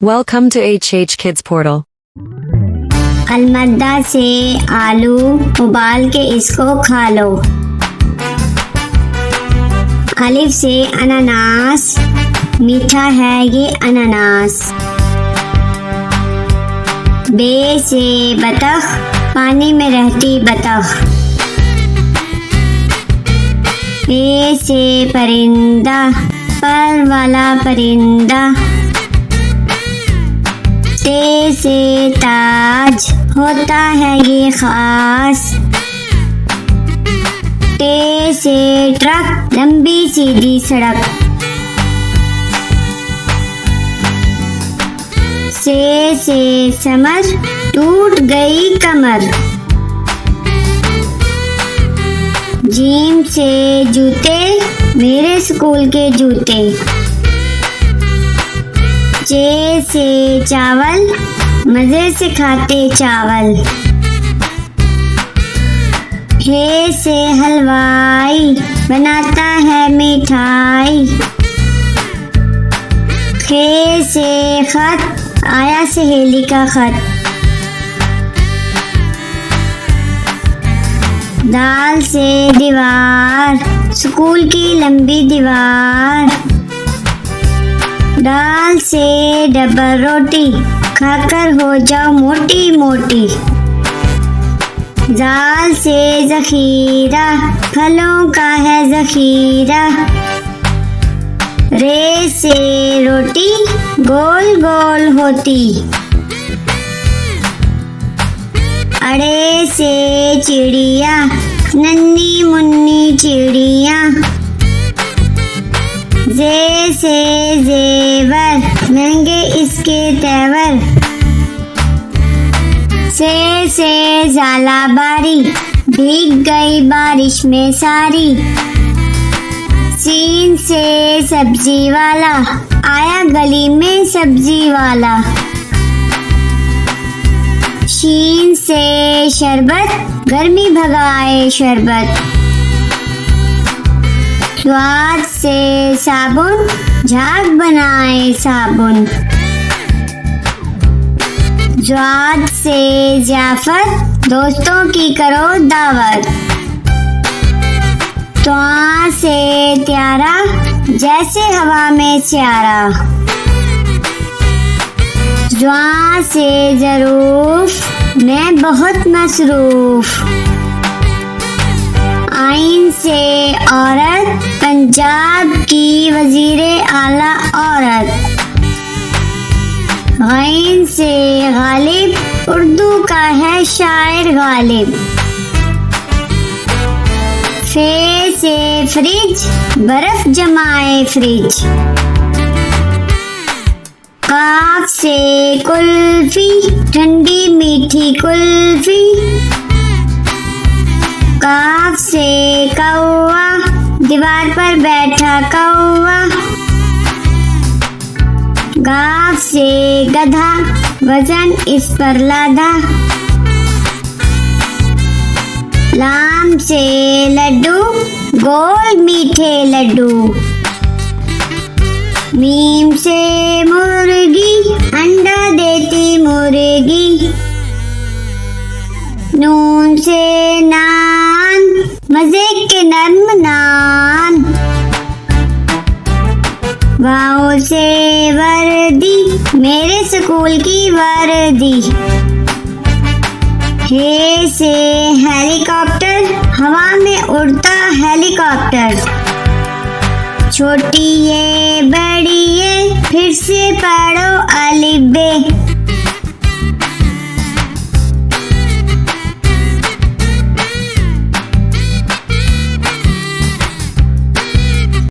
Welcome to HH Kids Portal. अलमद्दा से आलू उबाल के इसको खा लो। अलिफ से अनानास, मीठा है ये अनानास। बे से बतख, पानी में रहती बतख। पे से परिंदा, पर वाला परिंदा। ते से ताज, होता है ये खास। टे से ट्रक, लंबी सीधी सड़क। से समर, टूट गई कमर। जीम से जूते, मेरे स्कूल के जूते। चे से चावल, मजे से खाते चावल। हे से हलवाई, बनाता है मिठाई। खे से खत, आया सहेली का खत। दाल से दीवार, स्कूल की लंबी दीवार। दाल से डबल रोटी, खाकर हो जाओ मोटी मोटी। जाल से जखीरा, फलों का है जखीरा। रे से रोटी, गोल गोल होती। अड़े से चिड़िया, नन्ही मुन्नी चिड़िया। जे से जेवर, महंगे इसके तेवर। से जाला बारी, भीग गई बारिश में सारी। सीन से सब्जी वाला, आया गली में सब्जी वाला। शीन से शरबत, गर्मी भगाए शरबत। स्वाद से साबुन, झाग बनाए साबुन। ज्वाद से ज़ियाफ़त, दोस्तों की करो दावत। त्वा से त्यारा, जैसे हवा में स्यारा। ज्वा से ज़रूफ, मैं बहुत मसरूफ। आइन से औरत, पंजाब की वजीरे आला औरत। गैन से गालिब, उर्दू का है शायर गालिब। फे से फ्रिज, बर्फ जमाए फ्रिज। काफ से कुल्फी, ठंडी मीठी कुल्फी। काफ से कौवा, दीवार पर बैठा कौवा। गाफ से गधा, वजन इस पर लादा। लाम से लड्डू, गोल मीठे लड्डू। मीम से मुर्गी, अंडा देती मुर्गी। नून से नान, मजे के नर्म नान। वाओ से वर्दी, मेरे स्कूल की वर्दी। हे से हेलीकॉप्टर, हवा में उड़ता हेलीकॉप्टर। छोटी ये बड़ी ये, फिर से पढ़ो अलिफ बे।